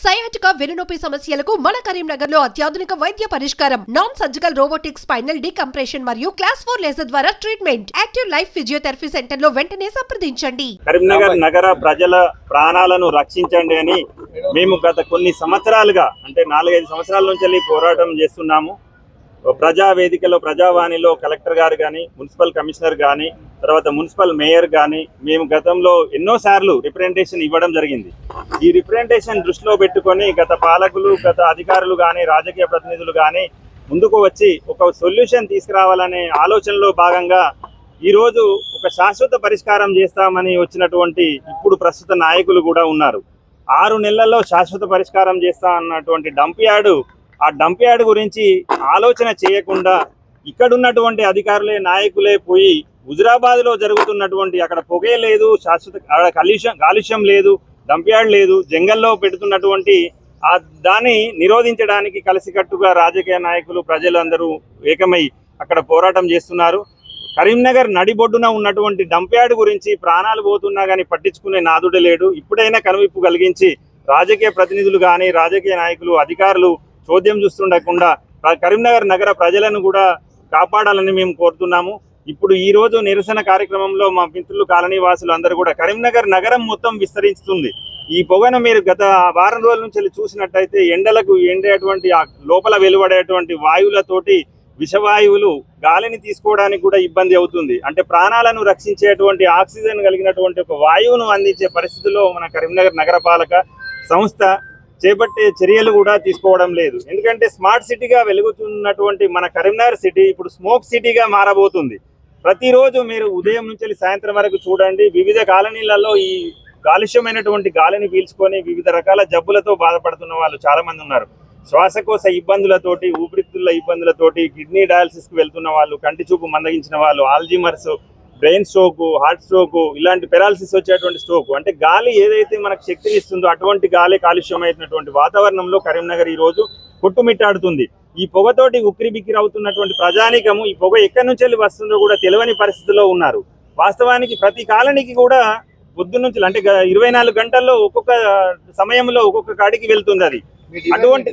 Sciatica వెన్నునొప్పి సమస్యలకు మన కరీంనగర్ లో అత్యాధునిక వైద్య పరిష్కారం. Non surgical robotic spinal decompression మరియు క్లాస్ 4 లేజర్ ద్వారా treatment. Active life physiotherapy centre లో వెంటనే సంప్రదించండి. కరీంనగర్ నగర ప్రజల ప్రాణాలను రక్షించండి అని మేము గత కొన్ని సంవత్సరాలుగా అంటే 4-5 సంవత్సరాల నుంచి పోరాటం చేస్తున్నాము. ప్రజా వేదికలో ప్రజావాణిలో కలెక్టర్ గారు కానీ, మున్సిపల్ కమిషనర్ కానీ, తర్వాత మున్సిపల్ మేయర్ కానీ మేము గతంలో ఎన్నోసార్లు రిప్రజెంటేషన్ ఇవ్వడం జరిగింది. ఈ రిప్రజెంటేషన్ దృష్టిలో పెట్టుకొని గత పాలకులు, గత అధికారులు కానీ, రాజకీయ ప్రతినిధులు కానీ ముందుకు వచ్చి ఒక సొల్యూషన్ తీసుకురావాలనే ఆలోచనలో భాగంగా ఈరోజు ఒక శాశ్వత పరిష్కారం చేస్తామని వచ్చినటువంటి ఇప్పుడు ప్రస్తుత నాయకులు కూడా ఉన్నారు. 6 నెలల్లో శాశ్వత పరిష్కారం చేస్తా అన్నటువంటి ఆ డంప్ యార్డ్ గురించి ఆలోచన చేయకుండా ఇక్కడున్నటువంటి అధికారులే నాయకులే పోయి హుజురాబాద్లో జరుగుతున్నటువంటి అక్కడ పొగే లేదు, శాశ్వత కాలుష్యం లేదు, డంప్ యార్డ్ లేదు, జంగల్లో పెడుతున్నటువంటి దాన్ని నిరోధించడానికి కలిసికట్టుగా రాజకీయ నాయకులు ప్రజలందరూ ఏకమై అక్కడ పోరాటం చేస్తున్నారు. కరీంనగర్ నడిబొడ్డున ఉన్నటువంటి డంప్ యార్డ్ గురించి ప్రాణాలు పోతున్నా కానీ పట్టించుకునే నాదుడే లేడు. ఇప్పుడైనా కనువిప్పు కలిగించి రాజకీయ ప్రతినిధులు కానీ, రాజకీయ నాయకులు, అధికారులు చోద్యం చూస్తుండకుండా కరీంనగర్ నగర ప్రజలను కూడా కాపాడాలని మేము కోరుతున్నాము. ఇప్పుడు ఈ రోజు నిరసన కార్యక్రమంలో మా మిత్రులు, కాలనీ వాసులు అందరూ కూడా కరీంనగర్ నగరం మొత్తం విస్తరిస్తుంది. ఈ పొగను మీరు గత వారం రోజుల నుంచి చూసినట్టయితే ఎండలకు ఎండేటువంటి లోపల వెలువడేటువంటి వాయువులతోటి విషవాయువులు గాలిని తీసుకోవడానికి కూడా ఇబ్బంది అవుతుంది. అంటే ప్రాణాలను రక్షించేటువంటి ఆక్సిజన్ కలిగినటువంటి ఒక వాయువును అందించే పరిస్థితిలో మన కరీంనగర్ నగరపాలక సంస్థ చేపట్టే చర్యలు కూడా తీసుకోవడం లేదు. ఎందుకంటే స్మార్ట్ సిటీగా వెలుగుతున్నటువంటి మన కరీంనగర్ సిటీ ఇప్పుడు స్మోక్ సిటీగా మారబోతుంది. ప్రతిరోజు మీరు ఉదయం నుంచి సాయంత్రం వరకు చూడండి, వివిధ కాలనీలలో ఈ కాలుష్యమైనటువంటి గాలిని పీల్చుకొని వివిధ రకాల జబ్బులతో బాధపడుతున్న వాళ్ళు చాలా మంది ఉన్నారు. శ్వాసకోశ ఇబ్బందులతోటి, ఊపిరితిత్తుల ఇబ్బందులతోటి, కిడ్నీ డయాలసిస్కి వెళ్తున్న వాళ్ళు, కంటి చూపు మందగించిన వాళ్ళు, Alzheimer's, brain stroke, heart stroke, ఇలాంటి పెరాలసిస్ వచ్చేటువంటి స్ట్రోక్, అంటే గాలి ఏదైతే మనకు శక్తిని ఇస్తుందో అటువంటి గాలి కాలుష్యమైనటువంటి వాతావరణంలో కరీంనగర్ ఈ రోజు కొట్టుమిట్టాడుతుంది. ఈ పొగతోటి ఉక్కిరి బిక్కిరి అవుతున్నటువంటి ప్రజానీకము ఈ పొగ ఎక్కడి నుంచి వెళ్ళి వస్తుందో కూడా తెలియని పరిస్థితిలో ఉన్నారు. వాస్తవానికి ప్రతి కాలనీకి కూడా పొద్దు నుంచి అంటే 24 గంటల్లో ఒక్కొక్క సమయంలో ఒక్కొక్క కాడికి వెళ్తుంది. అది అటువంటి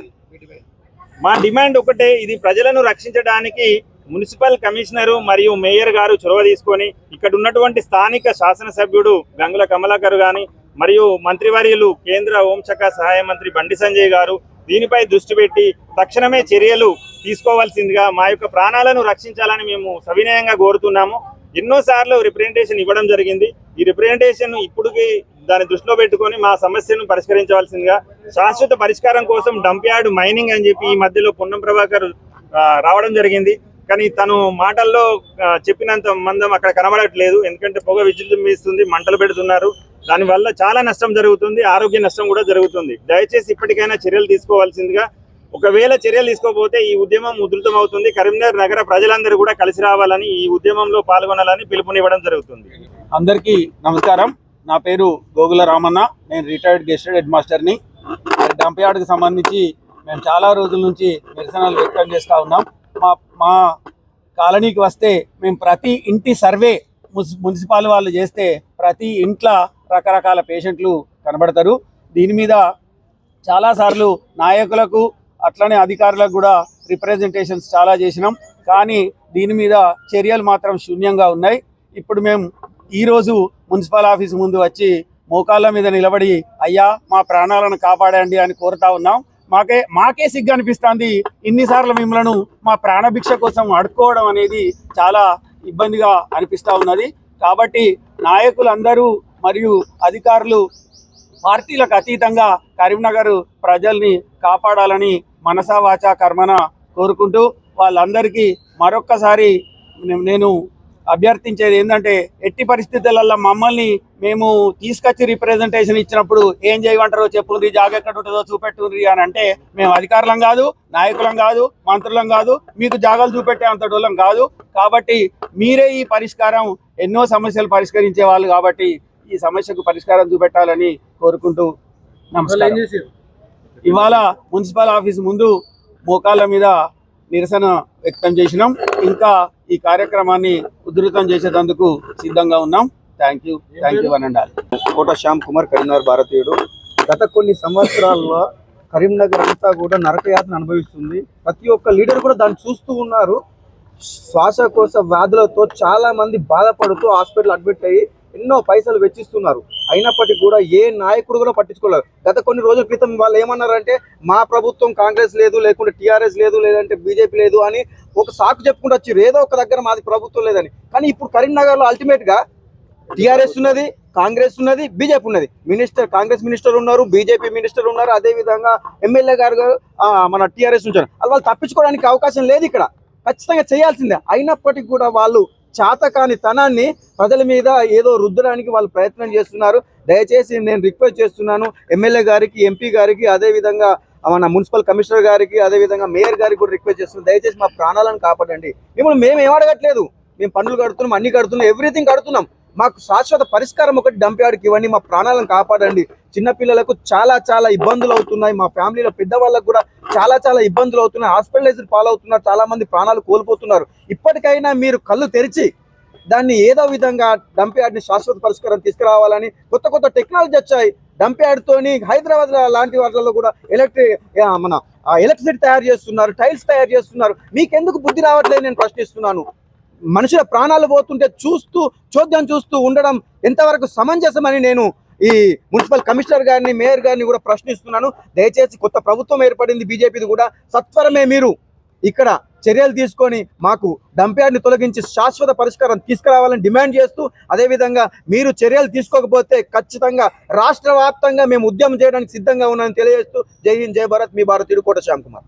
మా డిమాండ్ ఒకటే, ఇది ప్రజలను రక్షించడానికి మున్సిపల్ కమిషనరు మరియు మేయర్ గారు చొరవ తీసుకొని ఇక్కడ ఉన్నటువంటి స్థానిక శాసనసభ్యుడు గంగుల కమలాకర్ గాని మరియు మంత్రివర్యులు కేంద్ర హోంశాఖ సహాయ మంత్రి బండి సంజయ్ గారు దీనిపై దృష్టి పెట్టి తక్షణమే చర్యలు తీసుకోవాల్సిందిగా మా యొక్క ప్రాణాలను రక్షించాలని మేము సవినయంగా కోరుతున్నాము. ఎన్నోసార్లు రిప్రజెంటేషన్ ఇవ్వడం జరిగింది. ఈ రిప్రజెంటేషన్ ఇప్పటికి దాన్ని దృష్టిలో పెట్టుకొని మా సమస్యను పరిష్కరించవలసిందిగా, శాశ్వత పరిష్కారం కోసం డంప్ యార్డ్ మైనింగ్ అని చెప్పి ఈ మధ్యలో పొన్నం ప్రభాకర్ రావడం జరిగింది. కానీ తను మాటల్లో చెప్పినంత మందం అక్కడ కనబడట్లేదు. ఎందుకంటే పొగ విజృంభిస్తుంది, మంటలు పెడుతున్నారు, దానివల్ల చాలా నష్టం జరుగుతుంది, ఆరోగ్య నష్టం కూడా జరుగుతుంది. దయచేసి ఇప్పటికైనా చర్యలు తీసుకోవాల్సిందిగా, ఒకవేళ చర్యలు తీసుకోకపోతే ఈ ఉద్యమం ఉధృతం అవుతుంది. కరీంనగర్ నగర ప్రజలందరూ కూడా కలిసి రావాలని, ఈ ఉద్యమంలో పాల్గొనాలని పిలుపునివ్వడం జరుగుతుంది. అందరికీ నమస్కారం. నా పేరు గోగుల రామన్న, నేను రిటైర్డ్ గెస్టెడ్ హెడ్ మాస్టర్ని. డంప్ యార్డ్కి సంబంధించి మేము చాలా రోజుల నుంచి నిరసనలు వ్యక్తం చేస్తూ ఉన్నాం. మా కాలనీకి వస్తే మేము ప్రతి ఇంటి సర్వే మున్సిపాల్ వాళ్ళు చేస్తే ప్రతి ఇంట్లో రకరకాల పేషెంట్లు కనబడతారు. దీని మీద చాలాసార్లు నాయకులకు అట్లనే అధికారులకు కూడా రిప్రజెంటేషన్స్ చాలా చేసినాం, కానీ దీని మీద చర్యలు మాత్రం శూన్యంగా ఉన్నాయి. ఇప్పుడు మేము ఈరోజు మున్సిపల్ ఆఫీస్ ముందు వచ్చి మోకాళ్ళ మీద నిలబడి అయ్యా మా ప్రాణాలను కాపాడండి అని కోరుతా ఉన్నాం. మాకే సిగ్గు అనిపిస్తుంది. ఇన్నిసార్లు మిమ్మల్ని మా ప్రాణభిక్ష కోసం అడుక్కోవడం అనేది చాలా ఇబ్బందిగా అనిపిస్తూ ఉన్నది. కాబట్టి నాయకులందరూ మరియు అధికారులు పార్టీలకు అతీతంగా కరీంనగర్ ప్రజల్ని కాపాడాలని మనసా వాచా కర్మన కోరుకుంటూ వాళ్ళందరికీ మరొక్కసారి నేను అభ్యర్థించేది ఏంటంటే, ఎట్టి పరిస్థితులలో మమ్మల్ని మేము తీసుకొచ్చి రిప్రజెంటేషన్ ఇచ్చినప్పుడు ఏం చేయమంటారో చెప్పుండ్రి, జాగ ఎక్కడ ఉంటుందో చూపెట్టుండ్రి అని అంటే మేము అధికారులం కాదు, నాయకులం కాదు, మంత్రులం కాదు, మీకు జాగాలు చూపెట్టే అంతటోళ్ళం కాదు. కాబట్టి మీరే ఈ పరిష్కారం, ఎన్నో సమస్యలు పరిష్కరించే వాళ్ళు కాబట్టి ఈ సమస్యకు పరిష్కారం చూపెట్టాలని కోరుకుంటూ నమస్కారం. ఇవాళ మున్సిపల్ ఆఫీస్ ముందు మోకాళ్ళ మీద నిరసన వ్యక్తం చేసినాం. ఇంకా ఈ కార్యక్రమాన్ని ఉధృతం చేసేందుకు సిద్ధంగా ఉన్నాం. Thank you one and all. Kota Shyam Kumar, Karimnagar భారతీయుడు. గత కొన్ని సంవత్సరాల్లో కరీంనగర్ అంతా కూడా నరకయాతన అనుభవిస్తుంది. ప్రతి ఒక్క లీడర్ కూడా దాన్ని చూస్తూ ఉన్నారు. శ్వాసకోశ వ్యాధులతో చాలా మంది బాధపడుతూ హాస్పిటల్ అడ్మిట్ అయ్యి ఎన్నో పైసలు వెచ్చిస్తున్నారు. అయినప్పటికీ కూడా ఏ నాయకుడు కూడా పట్టించుకోలేదు. గత కొన్ని రోజుల క్రితం వాళ్ళు ఏమన్నారంటే మా ప్రభుత్వం కాంగ్రెస్ లేదు, లేకుంటే టీఆర్ఎస్ లేదు, లేదంటే బీజేపీ లేదు అని ఒక సాకు చెప్పుకుంటూ వచ్చారు. ఏదో ఒక దగ్గర మాది ప్రభుత్వం లేదని. కానీ ఇప్పుడు కరీంనగర్లో అల్టిమేట్ గా టీఆర్ఎస్ ఉన్నది, కాంగ్రెస్ ఉన్నది, బీజేపీ ఉన్నది. కాంగ్రెస్ మినిస్టర్ ఉన్నారు, బీజేపీ మినిస్టర్ ఉన్నారు, అదే విధంగా ఎమ్మెల్యే గారు మన టీఆర్ఎస్ ఉంచారు. వాళ్ళు తప్పించుకోవడానికి అవకాశం లేదు. ఇక్కడ ఖచ్చితంగా చేయాల్సిందే. అయినప్పటికీ కూడా వాళ్ళు చాతకాని తనాన్ని ప్రజల మీద ఏదో రుద్దడానికి వాళ్ళు ప్రయత్నం చేస్తున్నారు. దయచేసి నేను రిక్వెస్ట్ చేస్తున్నాను ఎమ్మెల్యే గారికి, ఎంపీ గారికి, అదేవిధంగా మన మున్సిపల్ కమిషనర్ గారికి, అదేవిధంగా మేయర్ గారికి కూడా రిక్వెస్ట్ చేస్తున్నాను. దయచేసి మా ప్రాణాలను కాపాడండి. మిమ్మల్ని మేము ఏం అడగట్లేదు. మేము పన్నులు కడుతున్నాం, అన్ని కడుతున్నాం, ఎవ్రీథింగ్ కడుతున్నాం. మాకు శాశ్వత పరిష్కారం ఒకటి డంప్ యార్డ్కి ఇవ్వండి. మా ప్రాణాలను కాపాడండి. చిన్నపిల్లలకు చాలా చాలా ఇబ్బందులు అవుతున్నాయి. మా ఫ్యామిలీలో పెద్దవాళ్ళకు కూడా చాలా చాలా ఇబ్బందులు అవుతున్నాయి. హాస్పిటలైజ్డ్ పాలవుతున్నారు. చాలా మంది ప్రాణాలు కోల్పోతున్నారు. ఇప్పటికైనా మీరు కళ్ళు తెరిచి దాన్ని ఏదో విధంగా డంప్ యార్డ్ని శాశ్వత పరిష్కారం తీసుకురావాలని కొత్త కొత్త టెక్నాలజీ వచ్చాయి. డంప్ యార్డ్తోని హైదరాబాద్ లాంటి వాటిలో కూడా ఎలక్ట్రిసిటీ తయారు చేస్తున్నారు, టైల్స్ తయారు చేస్తున్నారు. మీకెందుకు బుద్ధి రావట్లేదు నేను ప్రశ్నిస్తున్నాను. మనుషుల ప్రాణాలు పోతుంటే చోద్యం చూస్తూ ఉండడం ఎంతవరకు సమంజసమని నేను ఈ మున్సిపల్ కమిషనర్ గారిని, మేయర్ గారిని కూడా ప్రశ్నిస్తున్నాను. దయచేసి కొత్త ప్రభుత్వం ఏర్పడింది బీజేపీది కూడా, సత్వరమే మీరు ఇక్కడ చర్యలు తీసుకొని మాకు డంప్ యార్డ్ని తొలగించి శాశ్వత పరిష్కారం తీసుకురావాలని డిమాండ్ చేస్తూ, అదేవిధంగా మీరు చర్యలు తీసుకోకపోతే ఖచ్చితంగా రాష్ట్ర వ్యాప్తంగా మేము ఉద్యమం చేయడానికి సిద్ధంగా ఉన్నామని తెలియజేస్తూ జై హింద్, జై భారత్, మీ భారతీయుడు కోట శ్యామ్ కుమార్.